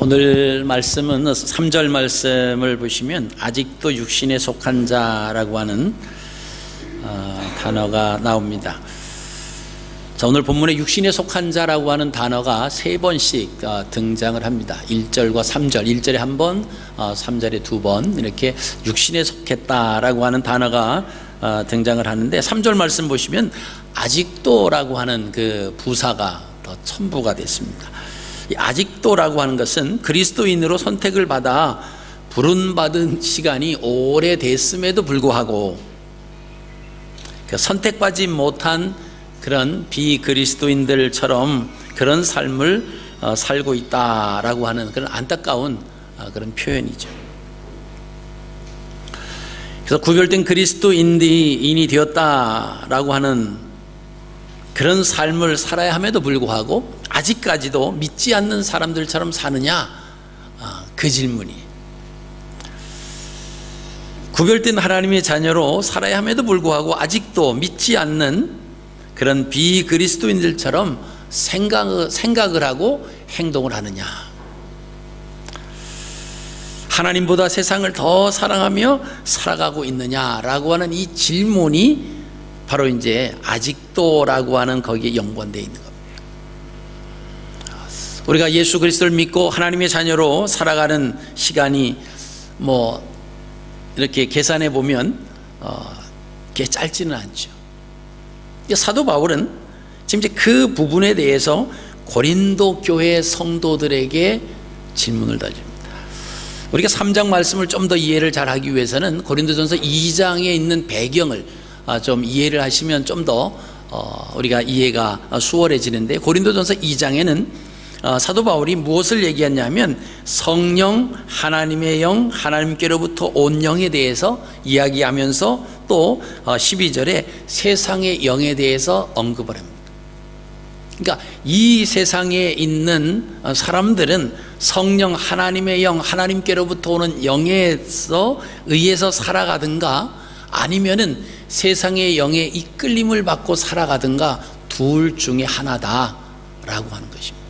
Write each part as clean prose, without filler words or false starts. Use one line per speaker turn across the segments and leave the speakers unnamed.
오늘 말씀은 3절 말씀을 보시면 아직도 육신에 속한 자라고 하는 단어가 나옵니다. 자, 오늘 본문에 육신에 속한 자라고 하는 단어가 3번씩 등장을 합니다. 1절과 3절, 1절에 한 번, 3절에 2번 이렇게 육신에 속했다라고 하는 단어가 등장을 하는데 3절 말씀 보시면 아직도라고 하는 그 부사가 더 첨부가 됐습니다. 이 아직도라고 하는 것은 그리스도인으로 선택을 받아 부름받은 시간이 오래됐음에도 불구하고 선택받지 못한 그런 비그리스도인들처럼 그런 삶을 살고 있다라고 하는 그런 안타까운 그런 표현이죠. 그래서 구별된 그리스도인이 되었다라고 하는 그런 삶을 살아야 함에도 불구하고 아직까지도 믿지 않는 사람들처럼 사느냐, 그 질문이. 구별된 하나님의 자녀로 살아야 함에도 불구하고 아직도 믿지 않는 그런 비그리스도인들처럼 생각을 하고 행동을 하느냐, 하나님보다 세상을 더 사랑하며 살아가고 있느냐라고 하는 이 질문이 바로 이제 아직도라고 하는 거기에 연관되어 있는 겁니다. 우리가 예수 그리스도를 믿고 하나님의 자녀로 살아가는 시간이 이렇게 계산해 보면 꽤 짧지는 않죠. 사도 바울은 지금 이제 그 부분에 대해서 고린도 교회 성도들에게 질문을 던집니다. 우리가 3장 말씀을 좀 더 이해를 잘 하기 위해서는 고린도전서 2장에 있는 배경을 좀 이해를 하시면 좀 더 우리가 이해가 수월해지는데, 고린도전서 2장에는 사도 바울이 무엇을 얘기했냐면 성령, 하나님의 영, 하나님께로부터 온 영에 대해서 이야기하면서 또 12절에 세상의 영에 대해서 언급을 합니다. 그러니까 이 세상에 있는 사람들은 성령, 하나님의 영, 하나님께로부터 오는 영에 의해서 살아가든가 아니면은 세상의 영의 이끌림을 받고 살아가든가 둘 중에 하나다라고 하는 것입니다.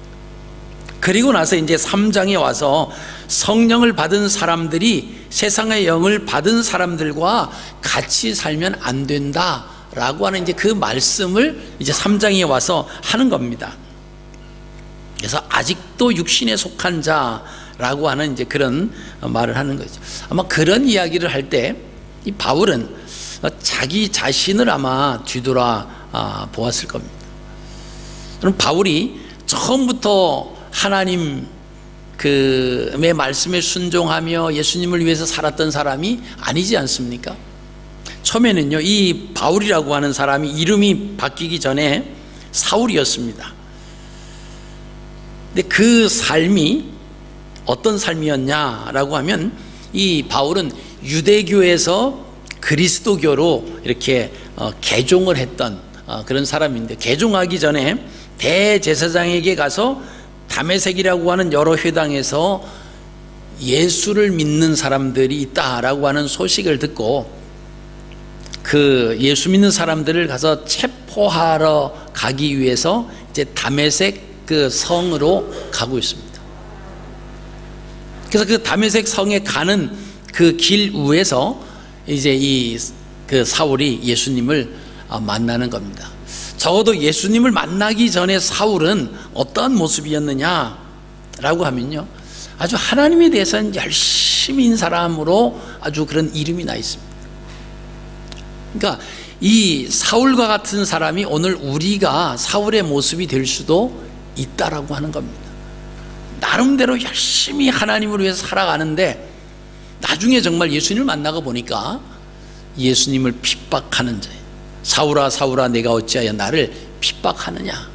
그리고 나서 이제 3장에 와서 성령을 받은 사람들이 세상의 영을 받은 사람들과 같이 살면 안 된다라고 하는 이제 그 말씀을 이제 3장에 와서 하는 겁니다. 그래서 아직도 육신에 속한 자라고 하는 이제 그런 말을 하는 거죠. 아마 그런 이야기를 할 때 이 바울은 자기 자신을 아마 뒤돌아 보았을 겁니다. 그럼 바울이 처음부터 하나님의 말씀에 순종하며 예수님을 위해서 살았던 사람이 아니지 않습니까? 처음에는요, 이 바울이라고 하는 사람이 이름이 바뀌기 전에 사울이었습니다. 근데 그 삶이 어떤 삶이었냐라고 하면 이 바울은 유대교에서 그리스도교로 이렇게 개종을 했던 그런 사람인데, 개종하기 전에 대제사장에게 가서 다메섹이라고 하는 여러 회당에서 예수를 믿는 사람들이 있다라고 하는 소식을 듣고 그 예수 믿는 사람들을 가서 체포하러 가기 위해서 이제 다메섹 그 성으로 가고 있습니다. 그래서 그 다메섹 성에 가는 그 길 위에서 이제 그 사울이 예수님을 만나는 겁니다. 적어도 예수님을 만나기 전에 사울은 어떠한 모습이었느냐라고 하면요, 아주 하나님에 대해서는 열심인 사람으로 아주 그런 이름이 나 있습니다. 그러니까 이 사울과 같은 사람이 오늘 우리가 사울의 모습이 될 수도 있다라고 하는 겁니다. 나름대로 열심히 하나님을 위해서 살아가는데 나중에 정말 예수님을 만나고 보니까 예수님을 핍박하는 자예요. 사울아 사울아 내가 어찌하여 나를 핍박하느냐,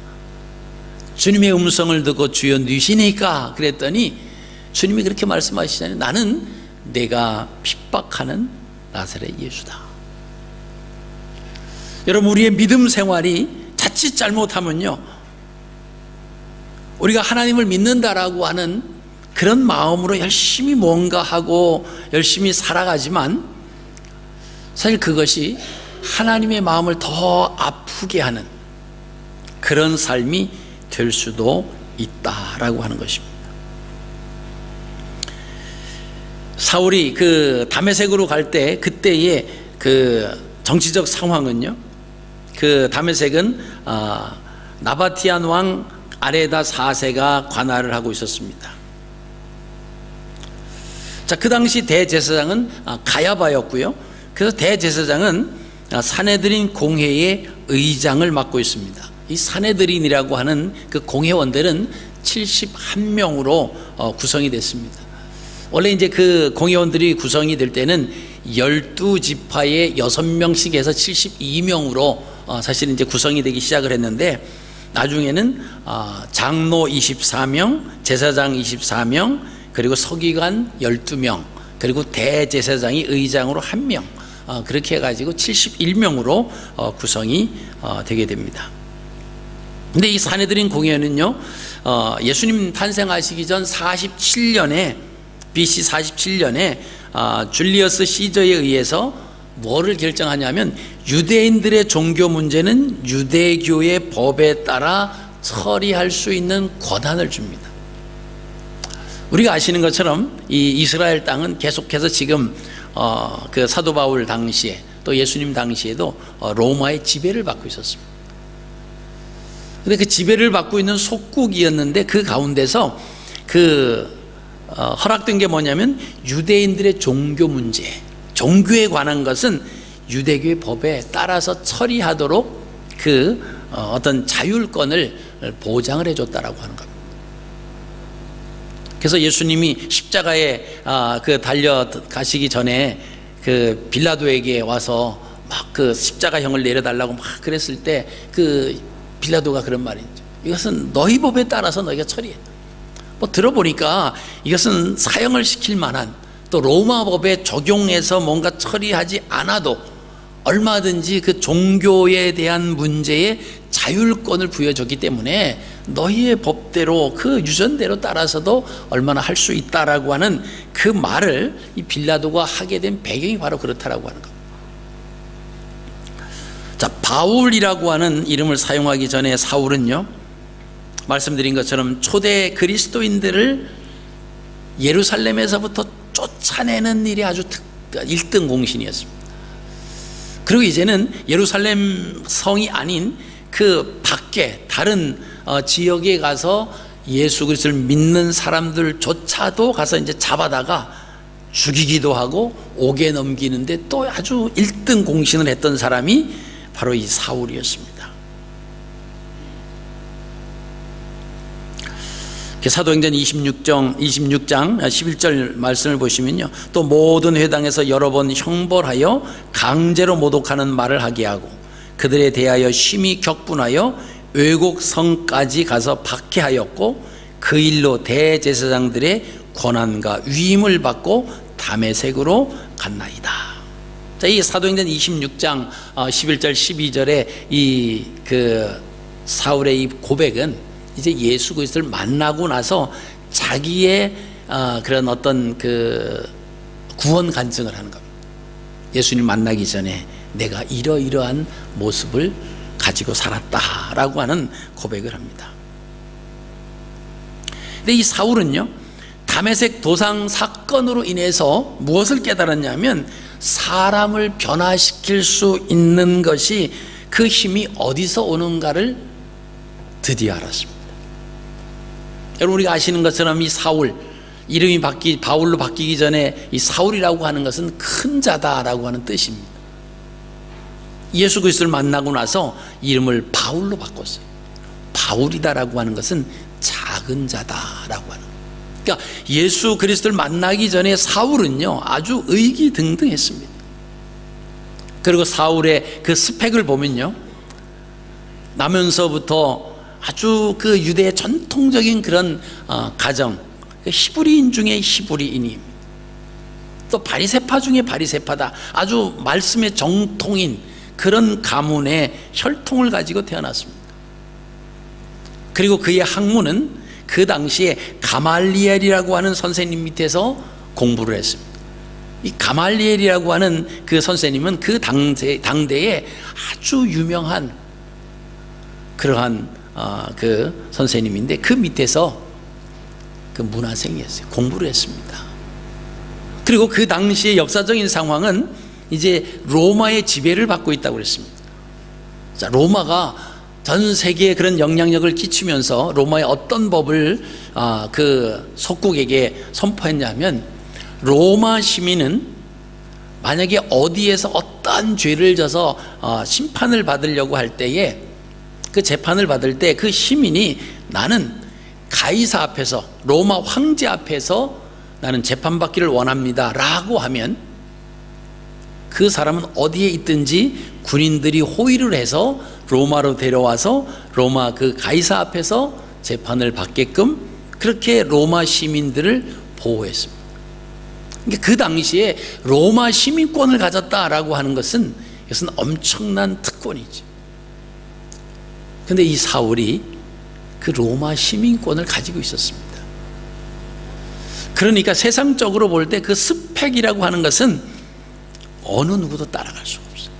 주님의 음성을 듣고 주여 누시니까 그랬더니 주님이 그렇게 말씀하시잖아요. 나는 내가 핍박하는 나사렛 예수다. 여러분, 우리의 믿음 생활이 자칫 잘못하면요, 우리가 하나님을 믿는다라고 하는 그런 마음으로 열심히 뭔가 하고 열심히 살아가지만 사실 그것이 하나님의 마음을 더 아프게 하는 그런 삶이 될 수도 있다라고 하는 것입니다. 사울이 그 다메섹으로 갈 때 그때의 그 정치적 상황은요, 그 다메섹은 나바티안 왕 아레다 4세가 관할을 하고 있었습니다. 자, 그 당시 대제사장은 가야바였고요. 그래서 대제사장은 사내들인 공회의 의장을 맡고 있습니다. 이 사내들인이라고 하는 그 공회원들은 71명으로 구성이 됐습니다. 원래 이제 그 공회원들이 구성이 될 때는 12지파에 6명씩 해서 72명으로 사실 이제 구성이 되기 시작을 했는데, 나중에는 장로 24명, 제사장 24명, 그리고 서기관 12명, 그리고 대제사장이 의장으로 1명, 그렇게 해가지고 71명으로 구성이 되게 됩니다. 근데 이 사내들인 공회는요, 예수님 탄생하시기 전 47년에 BC 47년에 줄리어스 시저에 의해서 뭐를 결정하냐면, 유대인들의 종교 문제는 유대교의 법에 따라 처리할 수 있는 권한을 줍니다. 우리가 아시는 것처럼 이 이스라엘 땅은 계속해서 지금 그 사도 바울 당시에 또 예수님 당시에도 로마의 지배를 받고 있었습니다. 근데 그 지배를 받고 있는 속국이었는데, 그 가운데서 허락된 게 뭐냐면, 유대인들의 종교 문제, 종교에 관한 것은 유대교의 법에 따라서 처리하도록 어떤 자율권을 보장을 해줬다라고 하는 겁니다. 그래서 예수님이 십자가에 달려가시기 전에 그 빌라도에게 와서 막 그 십자가형을 내려달라고 막 그랬을 때, 그 빌라도가 그런 말이죠. 이것은 너희 법에 따라서 너희가 처리해. 뭐 들어보니까 이것은 사형을 시킬 만한, 또 로마 법에 적용해서 뭔가 처리하지 않아도 얼마든지 그 종교에 대한 문제에 자율권을 부여줬기 때문에 너희의 법대로, 그 유전대로 따라서도 얼마나 할 수 있다라고 하는 그 말을 이 빌라도가 하게 된 배경이 바로 그렇다라고 하는 겁니다. 자, 바울이라고 하는 이름을 사용하기 전에 사울은요, 말씀드린 것처럼 초대 그리스도인들을 예루살렘에서부터 쫓아내는 일이 아주 1등 공신이었습니다. 그리고 이제는 예루살렘 성이 아닌 그 밖에 다른 지역에 가서 예수 그리스도를 믿는 사람들조차도 가서 이제 잡아다가 죽이기도 하고 옥에 넘기는데 또 아주 1등 공신을 했던 사람이 바로 이 사울이었습니다. 사도행전 26장 11절 말씀을 보시면요, 또 모든 회당에서 여러 번 형벌하여 강제로 모독하는 말을 하게 하고 그들에 대하여 심히 격분하여 외국 성까지 가서 박해하였고, 그 일로 대제사장들의 권한과 위임을 받고 다메섹으로 갔나이다. 자, 이 사도행전 26장 11절 12절에 그 사울의 이 고백은 이제 예수 그리스도를 만나고 나서 자기의 그런 어떤 그 구원 간증을 하는 겁니다. 예수님 만나기 전에 내가 이러이러한 모습을 가지고 살았다라고 하는 고백을 합니다. 근데 이 사울은요, 다메섹 도상 사건으로 인해서 무엇을 깨달았냐면, 사람을 변화시킬 수 있는 것이, 그 힘이 어디서 오는가를 드디어 알았습니다. 여러분, 우리가 아시는 것처럼 이 사울, 이름이 바울로 바뀌기 전에 이 사울이라고 하는 것은 큰 자다라고 하는 뜻입니다. 예수 그리스도를 만나고 나서 이름을 바울로 바꿨어요. 바울이다라고 하는 것은 작은 자다라고 하는 거예요. 그러니까 예수 그리스도를 만나기 전에 사울은요, 아주 의기등등했습니다. 그리고 사울의 그 스펙을 보면요, 나면서부터 아주 그 유대의 전통적인 그런 가정, 히브리인 중에 히브리인입니다. 또 바리새파 중에 바리새파다, 아주 말씀의 정통인 그런 가문의 혈통을 가지고 태어났습니다. 그리고 그의 학문은 그 당시에 가말리엘이라고 하는 선생님 밑에서 공부를 했습니다. 이 가말리엘이라고 하는 그 선생님은 그 당대에 아주 유명한 그러한 그 선생님인데, 그 밑에서 그 문화생이었어요. 공부를 했습니다. 그리고 그 당시의 역사적인 상황은 이제 로마의 지배를 받고 있다고 그랬습니다. 자, 로마가 전 세계에 그런 영향력을 끼치면서 로마의 어떤 법을 그 속국에게 선포했냐면, 로마 시민은 만약에 어디에서 어떠한 죄를 져서 심판을 받으려고 할 때에, 그 재판을 받을 때 그 시민이 나는 가이사 앞에서, 로마 황제 앞에서 나는 재판받기를 원합니다 라고 하면, 그 사람은 어디에 있든지 군인들이 호위를 해서 로마로 데려와서 로마 그 가이사 앞에서 재판을 받게끔 그렇게 로마 시민들을 보호했습니다. 그 당시에 로마 시민권을 가졌다라고 하는 것은, 이것은 엄청난 특권이죠. 그런데 이 사울이 그 로마 시민권을 가지고 있었습니다. 그러니까 세상적으로 볼 때 그 스펙이라고 하는 것은 어느 누구도 따라갈 수가 없어요.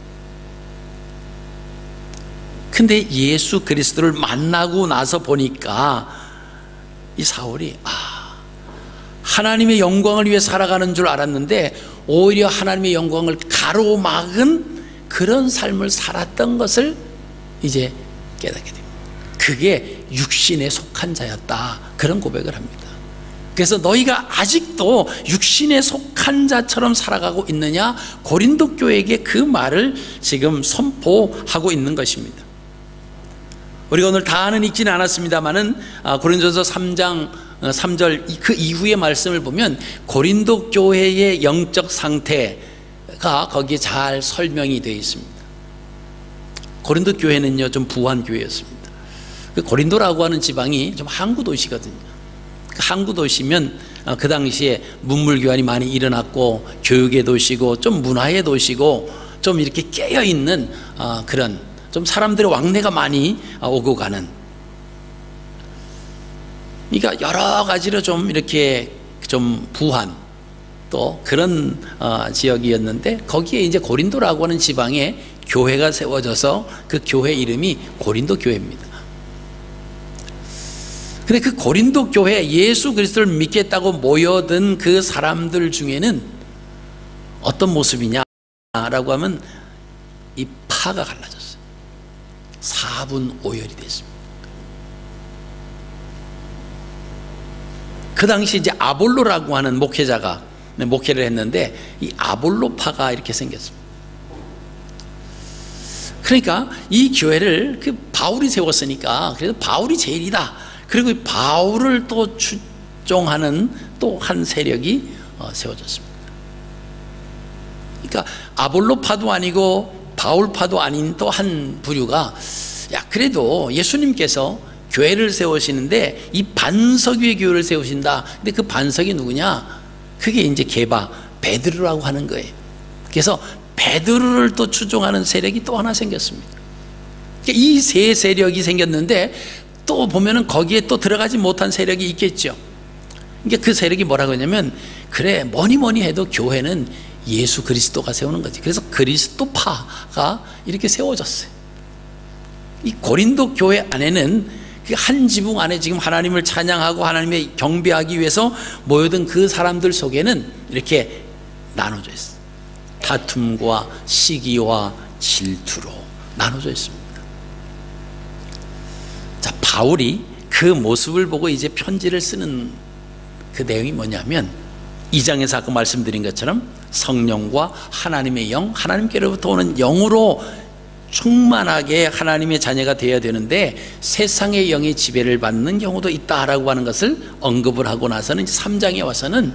근데 예수 그리스도를 만나고 나서 보니까 이 사울이 하나님의 영광을 위해 살아가는 줄 알았는데 오히려 하나님의 영광을 가로막은 그런 삶을 살았던 것을 이제 깨닫게 됩니다. 그게 육신에 속한 자였다, 그런 고백을 합니다. 그래서 너희가 아직도 육신에 속한 자처럼 살아가고 있느냐, 고린도 교회에게 그 말을 지금 선포하고 있는 것입니다. 우리가 오늘 다는 읽지는 않았습니다만은 고린도서 3장 3절 그 이후의 말씀을 보면 고린도 교회의 영적 상태가 거기에 잘 설명이 되어 있습니다. 고린도 교회는요 좀 부한 교회였습니다. 고린도라고 하는 지방이 좀 항구 도시거든요. 항구 도시면 그 당시에 문물 교환이 많이 일어났고 교육의 도시고 좀 문화의 도시고 좀 이렇게 깨어 있는 그런 좀 사람들의 왕래가 많이 오고 가는, 그러니까 여러 가지로 좀 이렇게 좀 부한 또 그런 지역이었는데, 거기에 이제 고린도라고 하는 지방에 교회가 세워져서 그 교회 이름이 고린도 교회입니다. 근데 그 고린도 교회, 예수 그리스도를 믿겠다고 모여든 그 사람들 중에는 어떤 모습이냐라고 하면 이 파가 갈라졌어요. 4분 5열이 됐습니다. 그 당시 이제 아볼로라고 하는 목회자가 목회를 했는데, 이 아볼로파가 이렇게 생겼습니다. 그러니까 이 교회를 그 바울이 세웠으니까 그래도 바울이 제일이다, 그리고 바울을 또 추종하는 또 한 세력이 세워졌습니다. 그러니까 아볼로파도 아니고 바울파도 아닌 또 한 부류가, 야 그래도 예수님께서 교회를 세우시는데 이 반석 위에 교회를 세우신다. 근데 그 반석이 누구냐? 그게 이제 게바 베드로라고 하는 거예요. 그래서 베드로를 또 추종하는 세력이 또 하나 생겼습니다. 이 세 세력이 생겼는데 또 보면은 거기에 또 들어가지 못한 세력이 있겠죠. 그러니까 그 세력이 뭐라고 하냐면, 그래 뭐니 해도 교회는 예수 그리스도가 세우는 거지. 그래서 그리스도파가 이렇게 세워졌어요. 이 고린도 교회 안에는 그 한 지붕 안에 지금 하나님을 찬양하고 하나님의 경배하기 위해서 모여든 그 사람들 속에는 이렇게 나눠져 있어요. 다툼과 시기와 질투로 나눠져 있습니다. 자, 바울이 그 모습을 보고 이제 편지를 쓰는 그 내용이 뭐냐면, 2장에서 아까 말씀드린 것처럼 성령과 하나님의 영, 하나님께로부터 오는 영으로 충만하게 하나님의 자녀가 되어야 되는데, 세상의 영의 지배를 받는 경우도 있다라고 하는 것을 언급을 하고 나서는 3장에 와서는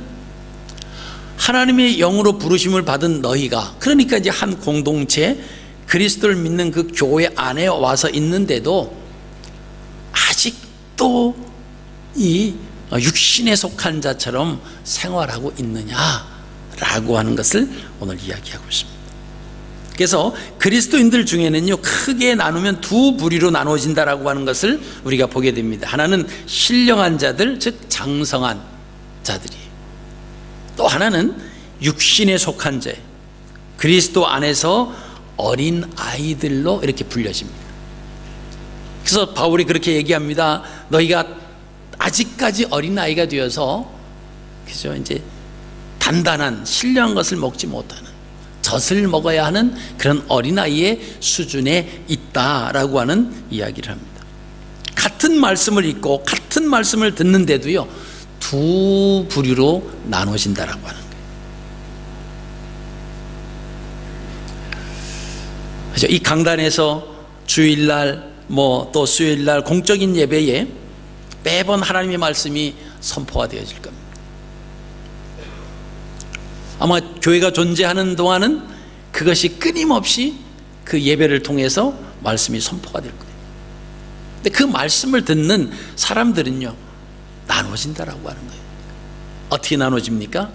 하나님의 영으로 부르심을 받은 너희가, 그러니까 이제 한 공동체 그리스도를 믿는 그 교회 안에 와서 있는데도 아직도 이 육신에 속한 자처럼 생활하고 있느냐라고 하는 것을 오늘 이야기하고 있습니다. 그래서 그리스도인들 중에는요, 크게 나누면 두 부류로 나누어진다라고 하는 것을 우리가 보게 됩니다. 하나는 신령한 자들, 즉 장성한 자들이, 또 하나는 육신에 속한 자, 그리스도 안에서 어린 아이들로 이렇게 불려집니다. 그래서 바울이 그렇게 얘기합니다. 너희가 아직까지 어린 아이가 되어서, 그죠? 이제 단단한 신령한 것을 먹지 못하는, 젖을 먹어야 하는 그런 어린아이의 수준에 있다라고 하는 이야기를 합니다. 같은 말씀을 읽고 같은 말씀을 듣는데도요, 두 부류로 나눠진다라고 하는 거예요. 그렇죠? 이 강단에서 주일날 또 수요일날 공적인 예배에 매번 하나님의 말씀이 선포가 되어질 겁니다. 아마 교회가 존재하는 동안은 그것이 끊임없이 그 예배를 통해서 말씀이 선포가 될 거예요. 근데 그 말씀을 듣는 사람들은요, 나눠진다라고 하는 거예요. 어떻게 나눠집니까?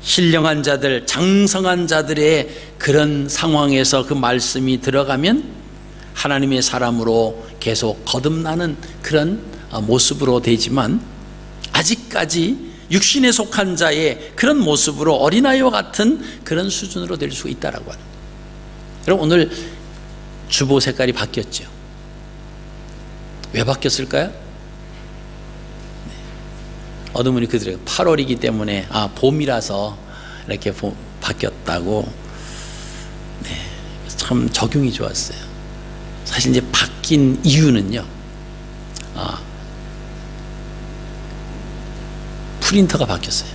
신령한 자들, 장성한 자들의 그런 상황에서 그 말씀이 들어가면 하나님의 사람으로 계속 거듭나는 그런 모습으로 되지만, 아직까지 육신에 속한 자의 그런 모습으로 어린아이와 같은 그런 수준으로 될 수 있다라고 하는 거예요. 여러분, 오늘 주보 색깔이 바뀌었죠. 왜 바뀌었을까요? 어떤 분이 그들에게 8월이기 때문에 봄이라서 이렇게 바뀌었다고. 참 적용이 좋았어요. 사실 이제 바뀐 이유는요, 프린터가 바뀌었어요.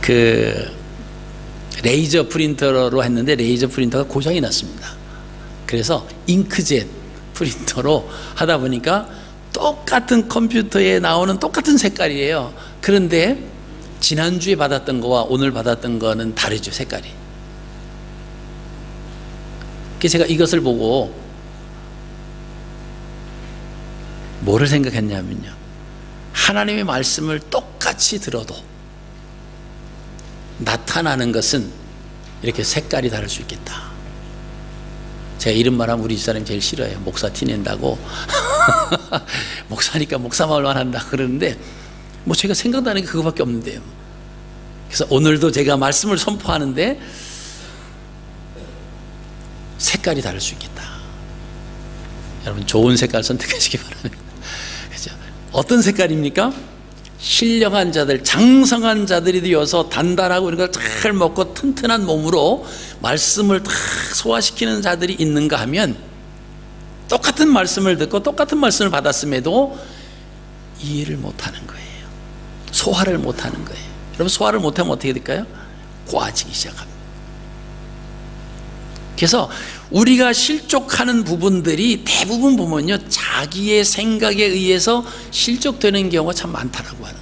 그 레이저 프린터로 했는데 레이저 프린터가 고장이 났습니다. 그래서 잉크젯 프린터로 하다 보니까 똑같은 컴퓨터에 나오는 똑같은 색깔이에요. 그런데 지난주에 받았던 거와 오늘 받았던 거는 다르죠, 색깔이. 그래서 제가 이것을 보고 뭐를 생각했냐면요, 하나님의 말씀을 똑같이 들어도 나타나는 것은 이렇게 색깔이 다를 수 있겠다. 제가 이런 말하면 우리 집사람이 제일 싫어해요. 목사 티낸다고. 목사니까 목사 말만 한다 그러는데, 제가 생각나는 게 그거밖에 없는데요. 그래서 오늘도 제가 말씀을 선포하는데 색깔이 다를 수 있겠다. 여러분, 좋은 색깔 선택하시기 바랍니다. 그죠? 어떤 색깔입니까? 신령한 자들, 장성한 자들이 되어서 단단하고 이런 걸 잘 먹고 튼튼한 몸으로 말씀을 다 소화시키는 자들이 있는가 하면, 똑같은 말씀을 듣고 똑같은 말씀을 받았음에도 이해를 못하는 거예요. 소화를 못하는 거예요. 여러분, 소화를 못하면 어떻게 될까요? 꼬아지기 시작합니다. 그래서 우리가 실족하는 부분들이 대부분 보면요, 자기의 생각에 의해서 실족되는 경우가 참 많다라고 하는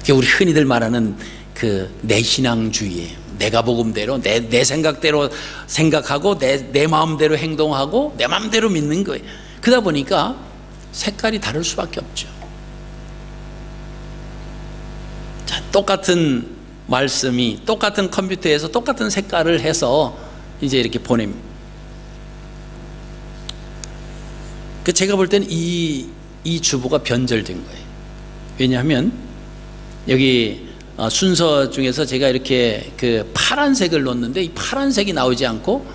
거예요. 우리 흔히들 말하는 그 내신앙주의예요. 내가 복음대로 내 생각대로 생각하고 내 마음대로 행동하고 내 마음대로 믿는 거예요. 그러다 보니까 색깔이 다를 수밖에 없죠. 자, 똑같은 말씀이 똑같은 컴퓨터에서 똑같은 색깔을 해서 이제 이렇게 보냅니다. 제가 볼 때는 이 주보가 변절된 거예요. 왜냐하면 여기 순서 중에서 제가 이렇게 그 파란색을 넣었는데 이 파란색이 나오지 않고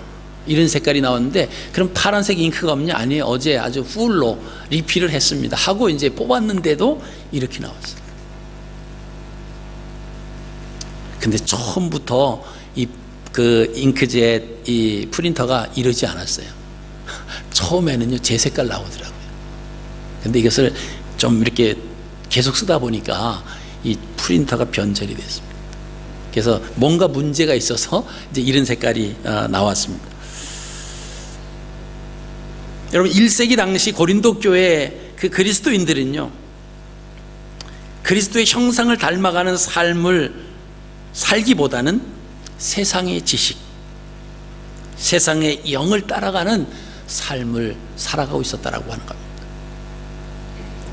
이런 색깔이 나왔는데, 그럼 파란색 잉크가 없냐? 아니에요. 어제 아주 풀로 리필을 했습니다 하고 이제 뽑았는데도 이렇게 나왔어요. 근데 처음부터 그 잉크젯 이 프린터가 이러지 않았어요. 처음에는요, 제 색깔 나오더라고요. 근데 이것을 좀 이렇게 계속 쓰다 보니까 이 프린터가 변절이 됐습니다. 그래서 뭔가 문제가 있어서 이제 이런 색깔이 나왔습니다. 여러분, 1세기 당시 고린도 교회 그 그리스도인들은요, 그리스도의 형상을 닮아가는 삶을 살기보다는 세상의 지식, 세상의 영을 따라가는 삶을 살아가고 있었다라고 하는 겁니다.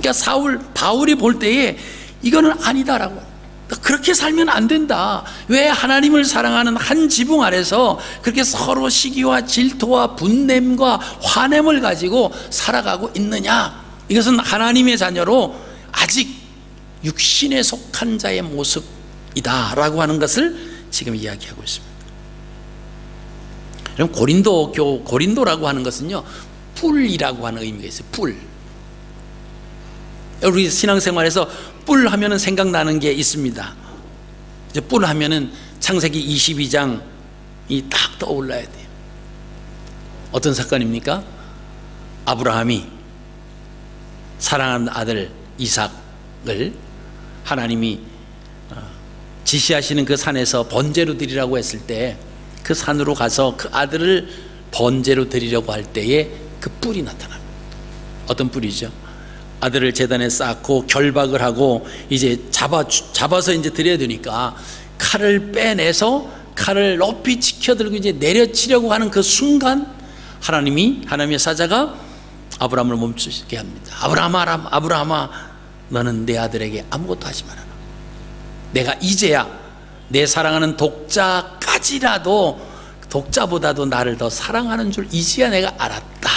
그러니까 바울이 볼 때에 이거는 아니다라고, 그렇게 살면 안 된다. 왜 하나님을 사랑하는 한 지붕 아래서 그렇게 서로 시기와 질투와 분냄과 화냄을 가지고 살아가고 있느냐? 이것은 하나님의 자녀로 아직 육신에 속한 자의 모습이다라고 하는 것을 지금 이야기하고 있습니다. 그럼 고린도라고 하는 것은요, 뿔이라고 하는 의미가 있어요. 뿔. 우리 신앙생활에서 뿔 하면은 생각나는 게 있습니다. 이제 뿔 하면은 창세기 22장이 딱 떠올라야 돼요. 어떤 사건입니까? 아브라함이 사랑하는 아들 이삭을 하나님이 지시하시는 그 산에서 번제로 드리라고 했을 때 그 산으로 가서 그 아들을 번제로 드리려고 할 때에 그 뿔이 나타납니다. 어떤 뿔이죠? 아들을 제단에 쌓고 결박을 하고 이제 잡아서 이제 드려야 되니까 칼을 빼내서 칼을 높이 치켜들고 이제 내려치려고 하는 그 순간 하나님의 사자가 아브라함을 멈추게 합니다. 아브라함아, 너는 내 아들에게 아무것도 하지 말아라. 내가 이제야 내 사랑하는 독자보다도 나를 더 사랑하는 줄 이제야 내가 알았다.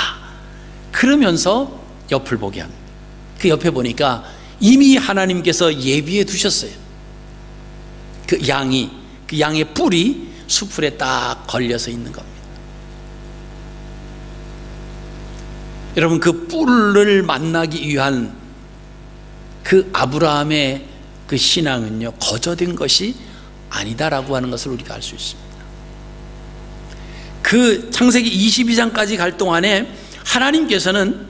그러면서 옆을 보게 합니다. 그 옆에 보니까 이미 하나님께서 예비해 두셨어요. 그 양의 뿔이 수풀에 딱 걸려서 있는 겁니다. 여러분, 그 뿔을 만나기 위한 그 아브라함의 그 신앙은요, 거저된 것이 아니다라고 하는 것을 우리가 알 수 있습니다. 그 창세기 22장까지 갈 동안에 하나님께서는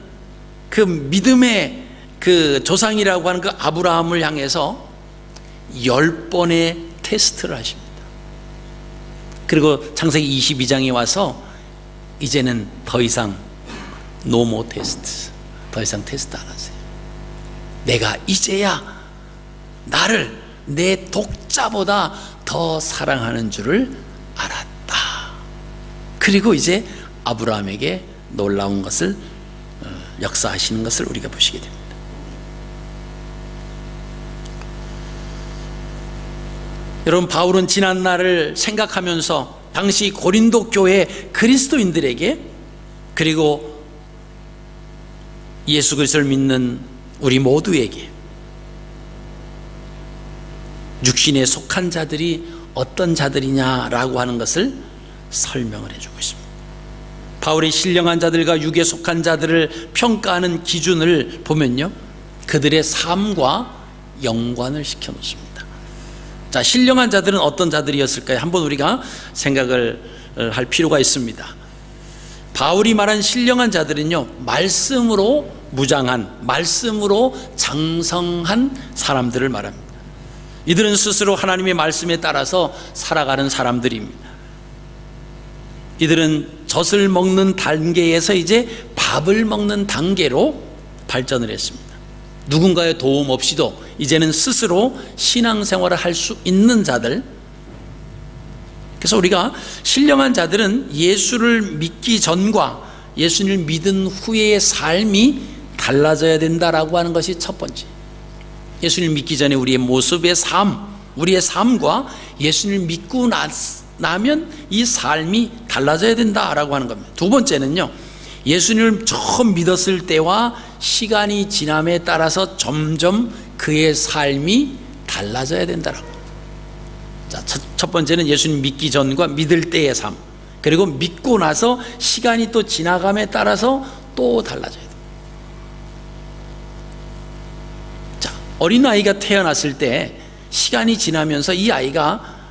그 믿음의 그 조상이라고 하는 그 아브라함을 향해서 10번의 테스트를 하십니다. 그리고 창세기 22장에 와서 이제는 더 이상 노모 테스트, 더 이상 테스트 안 하세요. 내가 이제야 나를 내 독자보다 더 사랑하는 줄을 알았다. 그리고 이제 아브라함에게 놀라운 것을 역사하시는 것을 우리가 보시게 됩니다. 여러분, 바울은 지난 날을 생각하면서 당시 고린도 교회 그리스도인들에게, 그리고 예수 그리스도를 믿는 우리 모두에게 육신에 속한 자들이 어떤 자들이냐라고 하는 것을 설명을 해주고 있습니다. 바울이 신령한 자들과 육에 속한 자들을 평가하는 기준을 보면요, 그들의 삶과 연관을 시켜 놓습니다. 자, 신령한 자들은 어떤 자들이었을까요? 한번 우리가 생각을 할 필요가 있습니다. 바울이 말한 신령한 자들은요, 말씀으로 무장한, 말씀으로 장성한 사람들을 말합니다. 이들은 스스로 하나님의 말씀에 따라서 살아가는 사람들입니다. 이들은 젖을 먹는 단계에서 이제 밥을 먹는 단계로 발전을 했습니다. 누군가의 도움 없이도 이제는 스스로 신앙생활을 할 수 있는 자들. 그래서 우리가 신령한 자들은 예수를 믿기 전과 예수를 믿은 후의 삶이 달라져야 된다라고 하는 것이 첫 번째. 예수를 믿기 전에 우리의 모습의 삶, 우리의 삶과 예수를 믿고 나면 이 삶이 달라져야 된다라고 하는 겁니다. 두 번째는요, 예수님을 처음 믿었을 때와 시간이 지남에 따라서 점점 그의 삶이 달라져야 된다라고. 자, 첫 번째는 예수님 믿기 전과 믿을 때의 삶, 그리고 믿고 나서 시간이 또 지나감에 따라서 또 달라져야 돼요. 자, 어린아이가 태어났을 때 시간이 지나면서 이 아이가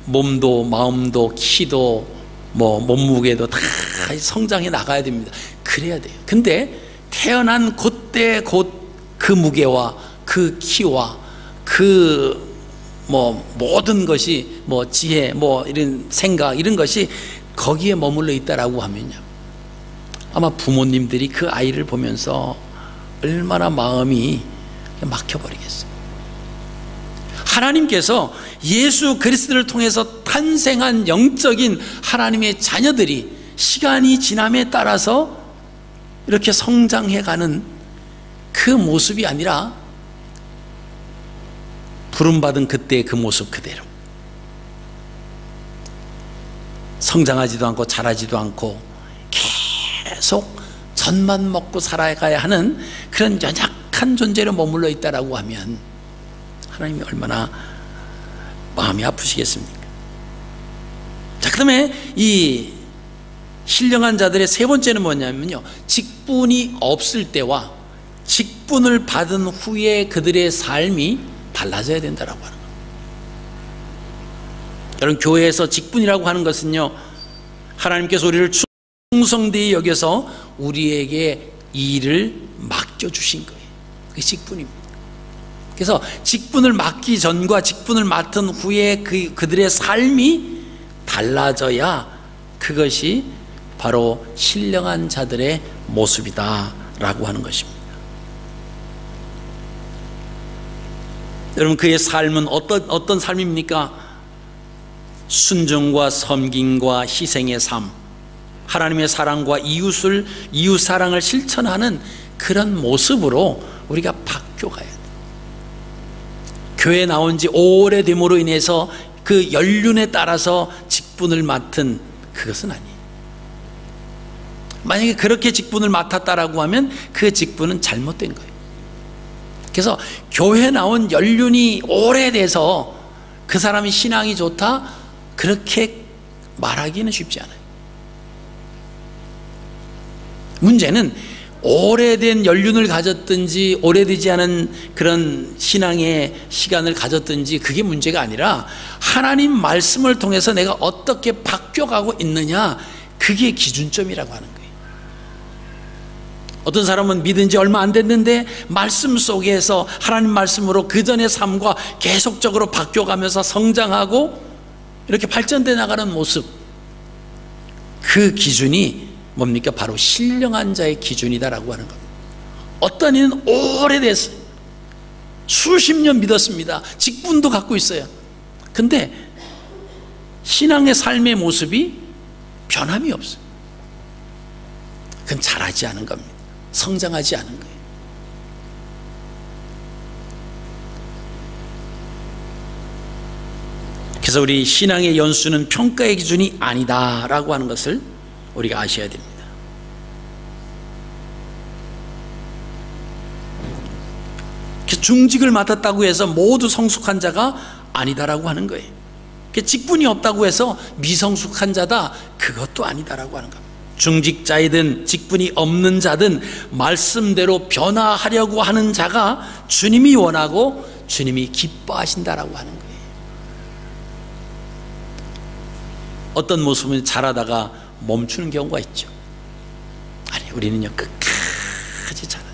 몸도 마음도 키도 몸무게도 다 성장해 나가야 됩니다. 그래야 돼요. 근데 태어난 그때 곧 그 무게와 그 키와 그 모든 것이 지혜 이런 생각 이런 것이 거기에 머물러 있다라고 하면요, 아마 부모님들이 그 아이를 보면서 얼마나 마음이 막혀버리겠어요. 하나님께서 예수 그리스도를 통해서 탄생한 영적인 하나님의 자녀들이 시간이 지남에 따라서 이렇게 성장해가는 그 모습이 아니라 부름받은 그때의 그 모습 그대로 성장하지도 않고 자라지도 않고 계속 젖만 먹고 살아가야 하는 그런 연약한 존재로 머물러 있다라고 하면 하나님이 얼마나 마음이 아프시겠습니까? 자, 그다음에 이 신령한 자들의 세 번째는 뭐냐면요, 직분이 없을 때와 직분을 받은 후에 그들의 삶이 달라져야 된다라고 하는 거예요. 여러분, 교회에서 직분이라고 하는 것은요, 하나님께서 우리를 충성되이 여겨서 우리에게 일을 맡겨주신 거예요. 그게 직분입니다. 그래서 직분을 맡기 전과 직분을 맡은 후에 그들의 삶이 달라져야 그것이 바로 신령한 자들의 모습이다라고 하는 것입니다. 여러분, 그의 삶은 어떤 삶입니까? 순종과 섬김과 희생의 삶, 하나님의 사랑과 이웃 사랑을 실천하는 그런 모습으로 우리가 바뀌어가야 돼요. 교회에 나온 지 오래됨으로 인해서 그 연륜에 따라서 직분을 맡은 그것은 아니에요. 만약에 그렇게 직분을 맡았다라고 하면 그 직분은 잘못된 거예요. 그래서 교회에 나온 연륜이 오래돼서 그 사람이 신앙이 좋다, 그렇게 말하기는 쉽지 않아요. 문제는 오래된 연륜을 가졌든지 오래되지 않은 그런 신앙의 시간을 가졌든지 그게 문제가 아니라 하나님 말씀을 통해서 내가 어떻게 바뀌어가고 있느냐, 그게 기준점이라고 하는 거예요. 어떤 사람은 믿은 지 얼마 안 됐는데 말씀 속에서 하나님 말씀으로 그 전의 삶과 계속적으로 바뀌어가면서 성장하고 이렇게 발전돼 나가는 모습, 그 기준이 뭡니까? 바로 신령한 자의 기준이다라고 하는 겁니다. 어떤 이는 오래됐어요. 수십 년 믿었습니다. 직분도 갖고 있어요. 근데 신앙의 삶의 모습이 변함이 없어요. 그건 자라지 않은 겁니다. 성장하지 않은 거예요. 그래서 우리 신앙의 연수는 평가의 기준이 아니다라고 하는 것을 우리가 아셔야 됩니다. 중직을 맡았다고 해서 모두 성숙한 자가 아니다라고 하는 거예요. 직분이 없다고 해서 미성숙한 자다, 그것도 아니다라고 하는 겁니다. 중직자이든 직분이 없는 자든 말씀대로 변화하려고 하는 자가 주님이 원하고 주님이 기뻐하신다라고 하는 거예요. 어떤 모습은 자라다가 멈추는 경우가 있죠. 아니, 우리는요 끝까지 자라요.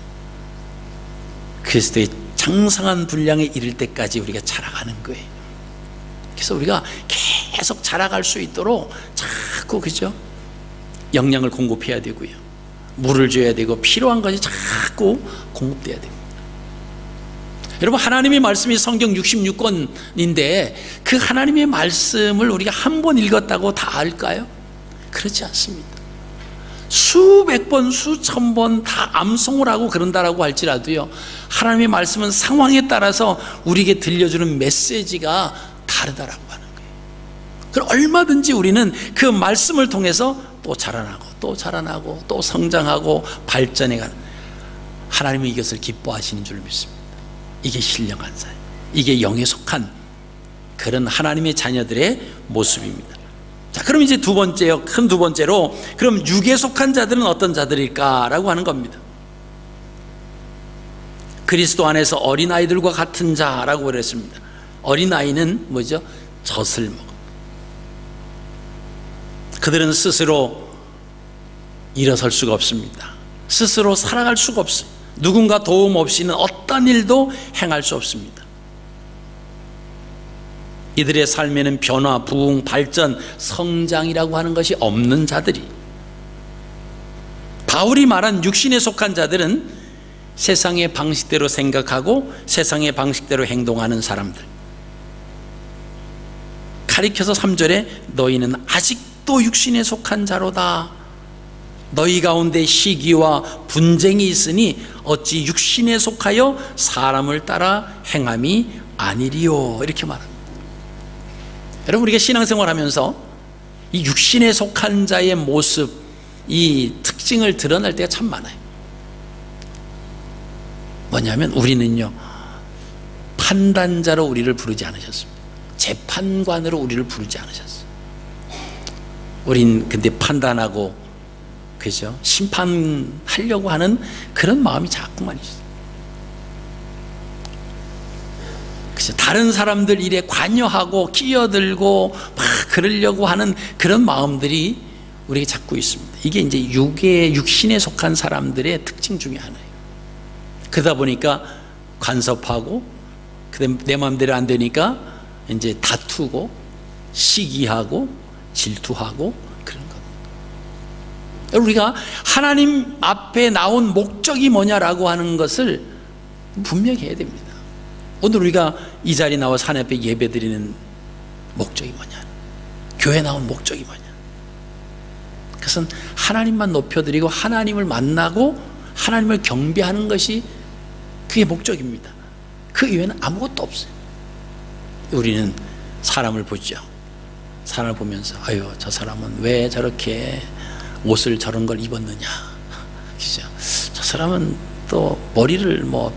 그리스도의 장성한 분량에 이를 때까지 우리가 자라가는 거예요. 그래서 우리가 계속 자라갈 수 있도록 자꾸, 그죠? 영양을 공급해야 되고요, 물을 줘야 되고, 필요한 것이 자꾸 공급돼야 됩니다. 여러분, 하나님의 말씀이 성경 66권인데 그 하나님의 말씀을 우리가 한 번 읽었다고 다 알까요? 그렇지 않습니다. 수백 번, 수천 번 다 암송을 하고 그런다라고 할지라도요, 하나님의 말씀은 상황에 따라서 우리에게 들려주는 메시지가 다르다라고 하는 거예요. 그럼 얼마든지 우리는 그 말씀을 통해서 또 자라나고 또 자라나고 또 성장하고 발전해가는, 하나님은 이것을 기뻐하시는 줄 믿습니다. 이게 신령한 사람, 이게 영에 속한 그런 하나님의 자녀들의 모습입니다. 자, 그럼 이제 두 번째요, 큰 두 번째로, 그럼 육에 속한 자들은 어떤 자들일까라고 하는 겁니다. 그리스도 안에서 어린아이들과 같은 자라고 그랬습니다. 어린아이는 뭐죠? 젖을 먹어. 그들은 스스로 일어설 수가 없습니다. 스스로 살아갈 수가 없어요. 누군가 도움 없이는 어떤 일도 행할 수 없습니다. 이들의 삶에는 변화, 부흥, 발전, 성장이라고 하는 것이 없는 자들이, 바울이 말한 육신에 속한 자들은 세상의 방식대로 생각하고 세상의 방식대로 행동하는 사람들. 가리켜서 3절에 너희는 아직도 육신에 속한 자로다. 너희 가운데 시기와 분쟁이 있으니 어찌 육신에 속하여 사람을 따라 행함이 아니리요. 이렇게 말합니다. 여러분, 우리가 신앙생활 하면서 이 육신에 속한 자의 모습, 이 특징을 드러낼 때가 참 많아요. 뭐냐면 우리는요, 판단자로 우리를 부르지 않으셨습니다. 재판관으로 우리를 부르지 않으셨어요. 우린 근데 판단하고, 그죠? 심판하려고 하는 그런 마음이 자꾸만 있어요. 다른 사람들 일에 관여하고 끼어들고 막 그러려고 하는 그런 마음들이 우리에게 자꾸 있습니다. 이게 이제 육신에 속한 사람들의 특징 중에 하나예요. 그러다 보니까 간섭하고, 그다음에 내 마음대로 안 되니까 이제 다투고, 시기하고, 질투하고 그런 겁니다. 우리가 하나님 앞에 나온 목적이 뭐냐라고 하는 것을 분명히 해야 됩니다. 오늘 우리가 이 자리에 나와서 하나님 앞에 예배 드리는 목적이 뭐냐, 교회 나온 목적이 뭐냐, 그것은 하나님만 높여드리고 하나님을 만나고 하나님을 경배하는 것이 그게 목적입니다. 그 이외에는 아무것도 없어요. 우리는 사람을 보죠. 사람을 보면서 아유, 저 사람은 왜 저렇게 옷을 저런 걸 입었느냐, 그죠? 저 사람은 또 머리를 뭐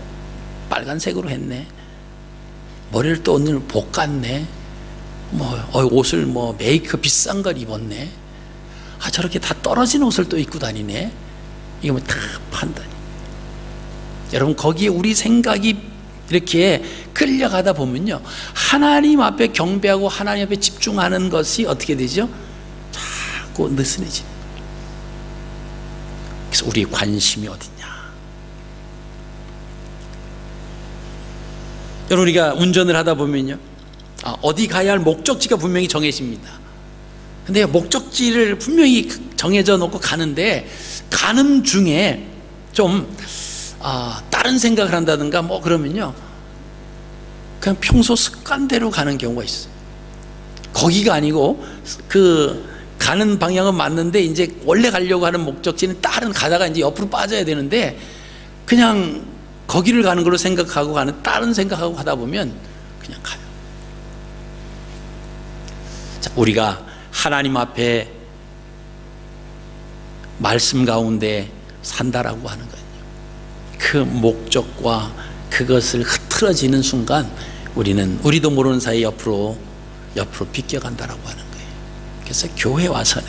빨간색으로 했네, 머리를 또 오늘 볶았네, 옷을 메이크업 비싼 걸 입었네, 저렇게 다 떨어진 옷을 또 입고 다니네. 이거 다 판단이. 여러분, 거기에 우리 생각이 이렇게 끌려가다 보면요, 하나님 앞에 경배하고 하나님 앞에 집중하는 것이 어떻게 되죠? 자꾸 느슨해지는. 그래서 우리의 관심이 어디냐. 여러분, 우리가 운전을 하다 보면요, 어디 가야 할 목적지가 분명히 정해집니다. 근데 목적지를 분명히 정해져 놓고 가는데, 가는 중에 좀 다른 생각을 한다든가 그러면요, 그냥 평소 습관대로 가는 경우가 있어요. 거기가 아니고 그 가는 방향은 맞는데 이제 원래 가려고 하는 목적지는 다른, 가다가 이제 옆으로 빠져야 되는데 그냥 거기를 가는 걸로 생각하고 가는, 다른 생각하고 가다 보면 그냥 가요. 자, 우리가 하나님 앞에 말씀 가운데 산다라고 하는 거예요. 그 목적과 그것을 흐트러지는 순간 우리도 모르는 사이 옆으로 비껴간다라고 하는 거예요. 그래서 교회 와서는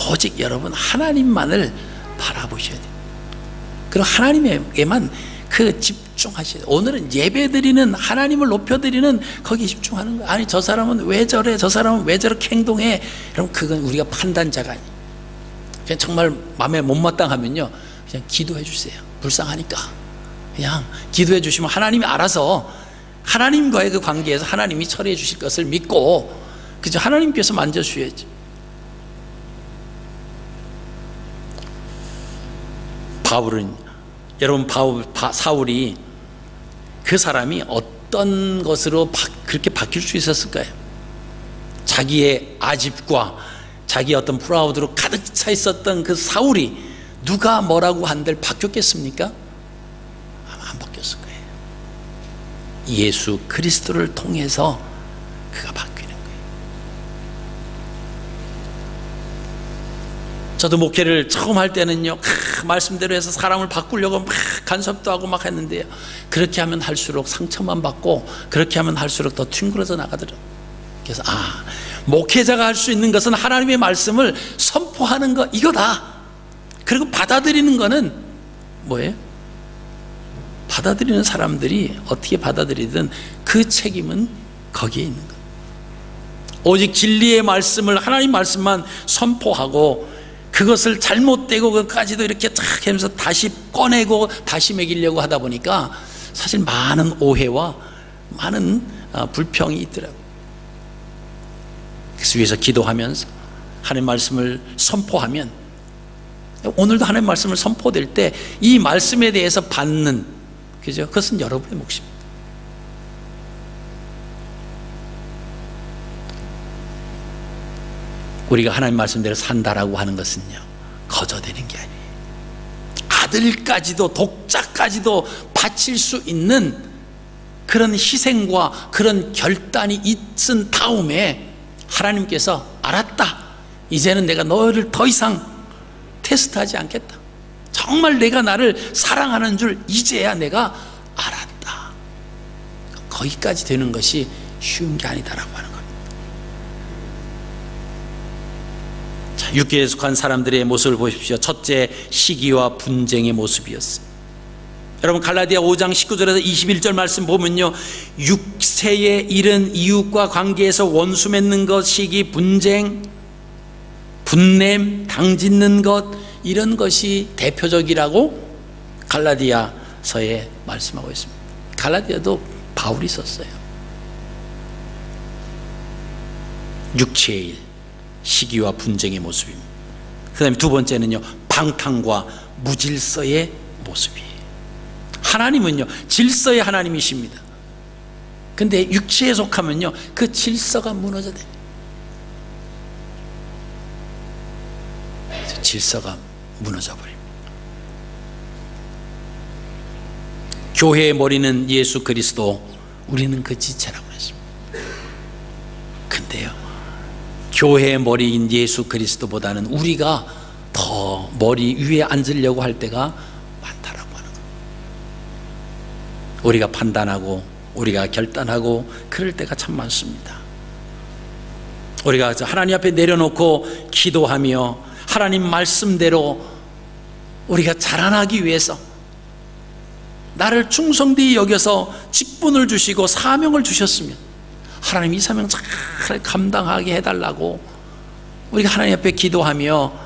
오직 여러분 하나님만을 바라보셔야 돼요. 그리고 하나님에게만 집중하셔야 돼요. 오늘은 예배드리는, 하나님을 높여드리는 거기에 집중하는 거예요. 아니, 저 사람은 왜 저래, 저 사람은 왜 저렇게 행동해, 그럼 그건 우리가 판단자가 아니에요. 그냥 정말 마음에 못마땅하면요, 그냥 기도해 주세요. 불쌍하니까 그냥 기도해 주시면 하나님이 알아서 하나님과의 그 관계에서 하나님이 처리해 주실 것을 믿고, 그죠? 하나님께서 만져주셔야죠. 바울은, 여러분, 사울이, 그 사람이 어떤 것으로 그렇게 바뀔 수 있었을까요? 자기의 아집과 자기의 어떤 프라우드로 가득 차 있었던 그 사울이 누가 뭐라고 한들 바뀌었겠습니까? 아마 안 바뀌었을 거예요. 예수 그리스도를 통해서 그가 바뀌는 거예요. 저도 목회를 처음 할 때는요, 말씀대로 해서 사람을 바꾸려고 막 간섭도 하고 막 했는데요, 그렇게 하면 할수록 상처만 받고, 그렇게 하면 할수록 더 튕그러져 나가더라고요. 그래서 목회자가 할 수 있는 것은 하나님의 말씀을 선포하는 것, 이거다. 그리고 받아들이는 거는 뭐예요? 받아들이는 사람들이 어떻게 받아들이든 그 책임은 거기에 있는 거예요. 오직 진리의 말씀을, 하나님 말씀만 선포하고, 그것을 잘못되고 그까지도 이렇게 쫙 하면서 다시 꺼내고 다시 먹이려고 하다 보니까 사실 많은 오해와 많은 불평이 있더라고요. 그래서 위해서 기도하면서 하나님 말씀을 선포하면, 오늘도 하나님 말씀을 선포될 때 이 말씀에 대해서 받는, 그죠? 그것은 여러분의 몫입니다. 우리가 하나님 말씀대로 산다라고 하는 것은요, 거저되는 게 아니에요. 아들까지도, 독자까지도 바칠 수 있는 그런 희생과 그런 결단이 있은 다음에 하나님께서 알았다, 이제는 내가 너를 더 이상 테스트하지 않겠다, 정말 내가 나를 사랑하는 줄 이제야 내가 알았다, 거기까지 되는 것이 쉬운 게 아니다라고 하는 겁니다. 자, 육계에 속한 사람들의 모습을 보십시오. 첫째, 시기와 분쟁의 모습이었어요. 여러분 갈라디아 5장 19절에서 21절 말씀 보면요, 육체에 이른 이웃과 관계에서 원수 맺는 것, 시기, 분쟁, 분냄, 당짓는 것, 이런 것이 대표적이라고 갈라디아서에 말씀하고 있습니다. 갈라디아도 바울이 썼어요. 육체의 일, 시기와 분쟁의 모습입니다. 그 다음에 두 번째는요, 방탕과 무질서의 모습이에요. 하나님은요, 질서의 하나님이십니다. 근데 육체에 속하면요, 그 질서가 무너져요. 질서가 무너져버립니다. 교회의 머리는 예수 그리스도, 우리는 그 지체라고 했습니다. 근데요, 교회의 머리인 예수 그리스도보다는 우리가 더 머리 위에 앉으려고 할 때가 많다라고 하는 거예요. 우리가 판단하고 우리가 결단하고 그럴 때가 참 많습니다. 우리가 하나님 앞에 내려놓고 기도하며 하나님 말씀대로 우리가 자라나기 위해서, 나를 충성되이 여겨서 직분을 주시고 사명을 주셨으면 하나님 이 사명 잘 감당하게 해달라고 우리가 하나님 앞에 기도하며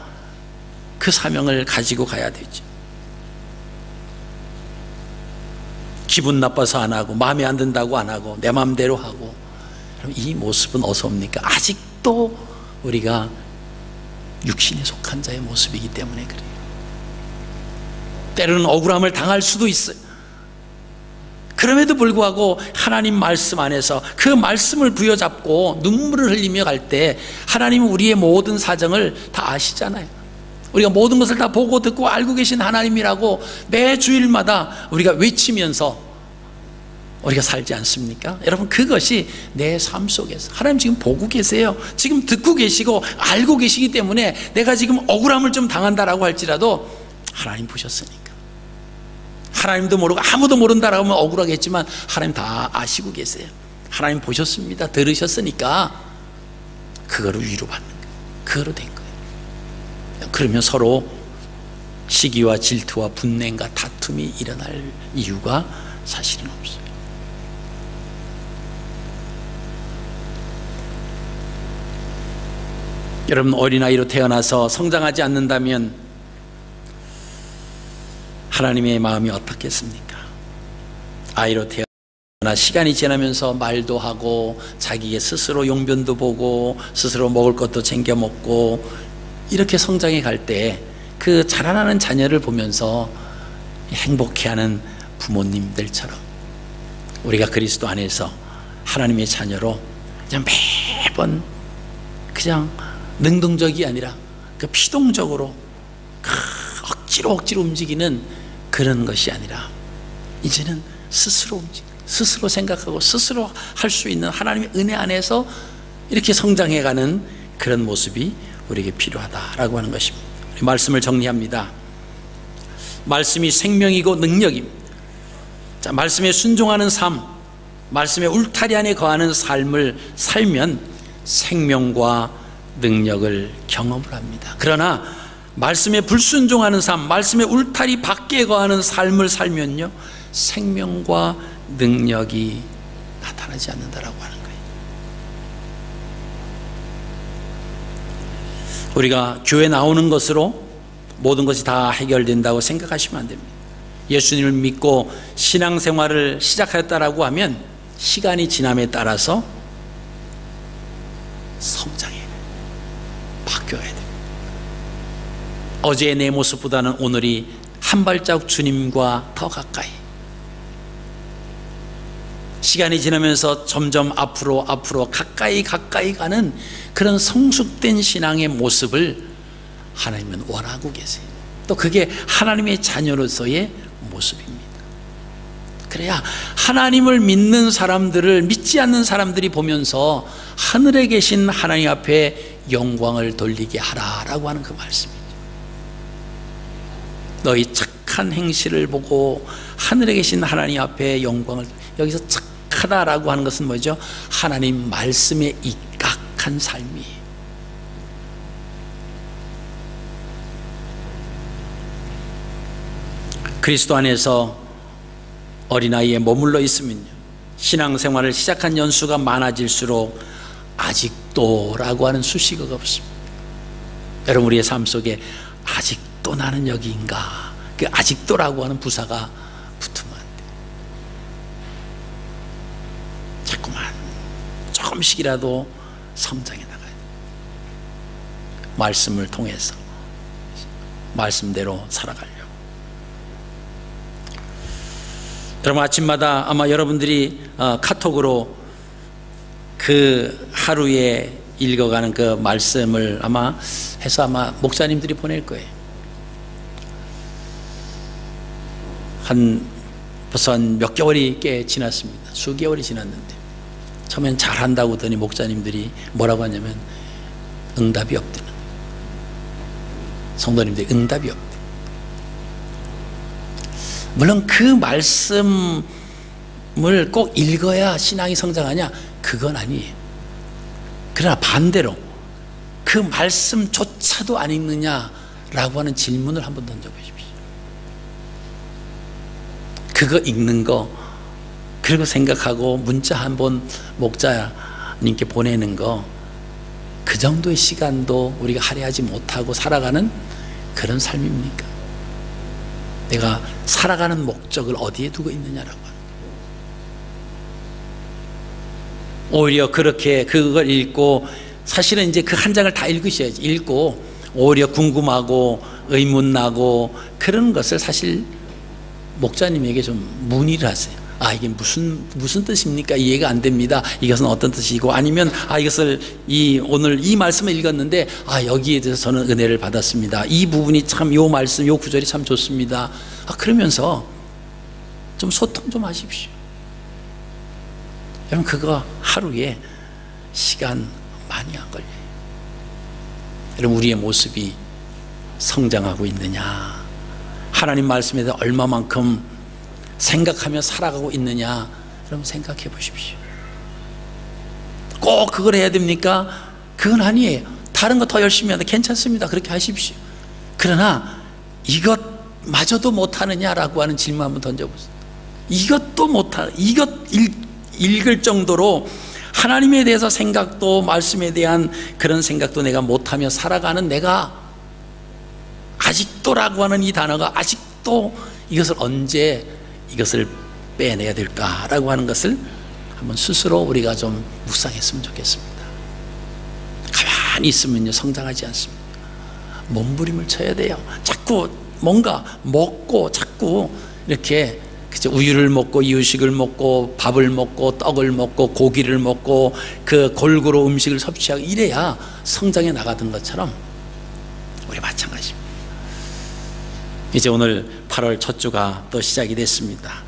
그 사명을 가지고 가야 되죠. 기분 나빠서 안 하고, 마음에 안 든다고 안 하고, 내 마음대로 하고, 이 모습은 어디서 옵니까? 아직도 우리가 육신에 속한 자의 모습이기 때문에 그래요. 때로는 억울함을 당할 수도 있어요. 그럼에도 불구하고 하나님 말씀 안에서 그 말씀을 부여잡고 눈물을 흘리며 갈 때, 하나님은 우리의 모든 사정을 다 아시잖아요. 우리가 모든 것을 다 보고 듣고 알고 계신 하나님이라고 매 주일마다 우리가 외치면서 우리가 살지 않습니까? 여러분, 그것이 내 삶 속에서 하나님 지금 보고 계세요. 지금 듣고 계시고 알고 계시기 때문에 내가 지금 억울함을 좀 당한다라고 할지라도 하나님 보셨으니까. 하나님도 모르고 아무도 모른다라고 하면 억울하겠지만 하나님 다 아시고 계세요. 하나님 보셨습니다. 들으셨으니까 그거로 위로받는 거예요. 그거로 된 거예요. 그러면 서로 시기와 질투와 분냄과 다툼이 일어날 이유가 사실은 없어요. 여러분, 어린아이로 태어나서 성장하지 않는다면 하나님의 마음이 어떻겠습니까? 아이로 태어나 시간이 지나면서 말도 하고 자기의 스스로 용변도 보고 스스로 먹을 것도 챙겨 먹고 이렇게 성장해 갈 때 그 자라나는 자녀를 보면서 행복해하는 부모님들처럼 우리가 그리스도 안에서 하나님의 자녀로 그냥 매번 그냥 능동적이 아니라 그 피동적으로 억지로 움직이는 그런 것이 아니라 이제는 스스로 움직이고 스스로 생각하고 스스로 할 수 있는 하나님의 은혜 안에서 이렇게 성장해가는 그런 모습이 우리에게 필요하다라고 하는 것입니다. 우리 말씀을 정리합니다. 말씀이 생명이고 능력입니다. 자, 말씀에 순종하는 삶, 말씀의 울타리 안에 거하는 삶을 살면 생명과 능력을 경험을 합니다. 그러나 말씀에 불순종하는 삶, 말씀의 울타리 밖에 거하는 삶을 살면요, 생명과 능력이 나타나지 않는다라고 하는 거예요. 우리가 교회 나오는 것으로 모든 것이 다 해결된다고 생각하시면 안 됩니다. 예수님을 믿고 신앙생활을 시작하였다라고 하면 시간이 지남에 따라서 성장해 바뀌어야 됩니다. 어제의 내 모습보다는 오늘이 한 발자국 주님과 더 가까이, 시간이 지나면서 점점 앞으로 가까이 가는 그런 성숙된 신앙의 모습을 하나님은 원하고 계세요. 또 그게 하나님의 자녀로서의 모습입니다. 그래야 하나님을 믿는 사람들을 믿지 않는 사람들이 보면서 하늘에 계신 하나님 앞에 영광을 돌리게 하라라고 하는 그 말씀이죠. 너희 착한 행실을 보고 하늘에 계신 하나님 앞에 영광을, 여기서 착하다라고 하는 것은 뭐죠? 하나님 말씀에 입각한 삶이에요. 그리스도 안에서 어린아이에 머물러 있으면요, 신앙생활을 시작한 연수가 많아질수록 아직도 라고 하는 수식어가 없습니다. 여러분, 우리의 삶 속에 아직도 나는 여기인가, 그 아직도라고 하는 부사가 붙으면 안 돼요. 자꾸만 조금씩이라도 성장해 나가야 돼요. 말씀을 통해서 말씀대로 살아가려고. 여러분, 아침마다 아마 여러분들이 카톡으로 그 하루에 읽어가는 그 말씀을 아마 해서 아마 목사님들이 보낼 거예요. 벌써 몇 개월이 꽤 지났습니다. 수개월이 지났는데 처음엔 잘한다고 하더니 목사님들이 뭐라고 하냐면 응답이 없대요. 성도님들이 응답이 없대요. 물론 그 말씀을 꼭 읽어야 신앙이 성장하냐? 그건 아니에요. 그러나 반대로 그 말씀조차도 안 읽느냐라고 하는 질문을 한번 던져보십시오. 그거 읽는 거, 그리고 생각하고 문자 한번 목자님께 보내는 거, 그 정도의 시간도 우리가 할애하지 못하고 살아가는 그런 삶입니까? 내가 살아가는 목적을 어디에 두고 있느냐라고 하는 거예요. 오히려 그렇게 그걸 읽고, 사실은 이제 그 한 장을 다 읽으셔야지. 읽고 오히려 궁금하고 의문나고 그런 것을 사실 목자님에게 좀 문의를 하세요. 아, 이게 무슨 뜻입니까? 이해가 안 됩니다. 이것은 어떤 뜻이고, 아니면 이것을 오늘 이 말씀을 읽었는데 여기에 대해서 저는 은혜를 받았습니다. 이 부분이 참, 요 말씀, 요 구절이 참 좋습니다. 그러면서 좀 소통 좀 하십시오. 여러분, 그거 하루에 시간 많이 안 걸려요. 여러분, 우리의 모습이 성장하고 있느냐, 하나님 말씀에 대해서 얼마만큼 생각하며 살아가고 있느냐, 여러분 생각해 보십시오. 꼭 그걸 해야 됩니까? 그건 아니에요. 다른 거 더 열심히 하는데 괜찮습니다. 그렇게 하십시오. 그러나 이것마저도 못하느냐라고 하는 질문 한번 던져보세요. 이것도 못하는, 이것 읽을 정도로 하나님에 대해서 생각도, 말씀에 대한 그런 생각도 내가 못하며 살아가는 내가, 아직도라고 하는 이 단어가, 아직도 이것을 언제 이것을 빼내야 될까라고 하는 것을 한번 스스로 우리가 좀 묵상했으면 좋겠습니다. 가만히 있으면요, 성장하지 않습니다. 몸부림을 쳐야 돼요. 자꾸 뭔가 먹고, 자꾸 이렇게 우유를 먹고, 이유식을 먹고, 밥을 먹고, 떡을 먹고, 고기를 먹고, 그 골고루 음식을 섭취하고 이래야 성장해 나가던 것처럼 우리 마찬가지입니다. 이제 오늘 8월 첫 주가 또 시작이 됐습니다.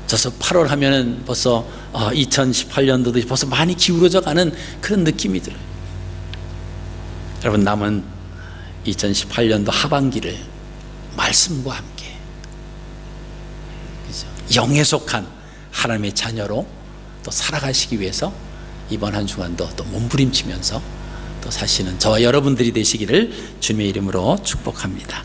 그래서 8월 하면은 벌써 2018년도도 벌써 많이 기울어져 가는 그런 느낌이 들어요. 여러분, 남은 2018년도 하반기를 말씀과 함께 영에 속한 하나님의 자녀로 또 살아가시기 위해서 이번 한 주간도 또 몸부림치면서 또 사시는 저와 여러분들이 되시기를 주님의 이름으로 축복합니다.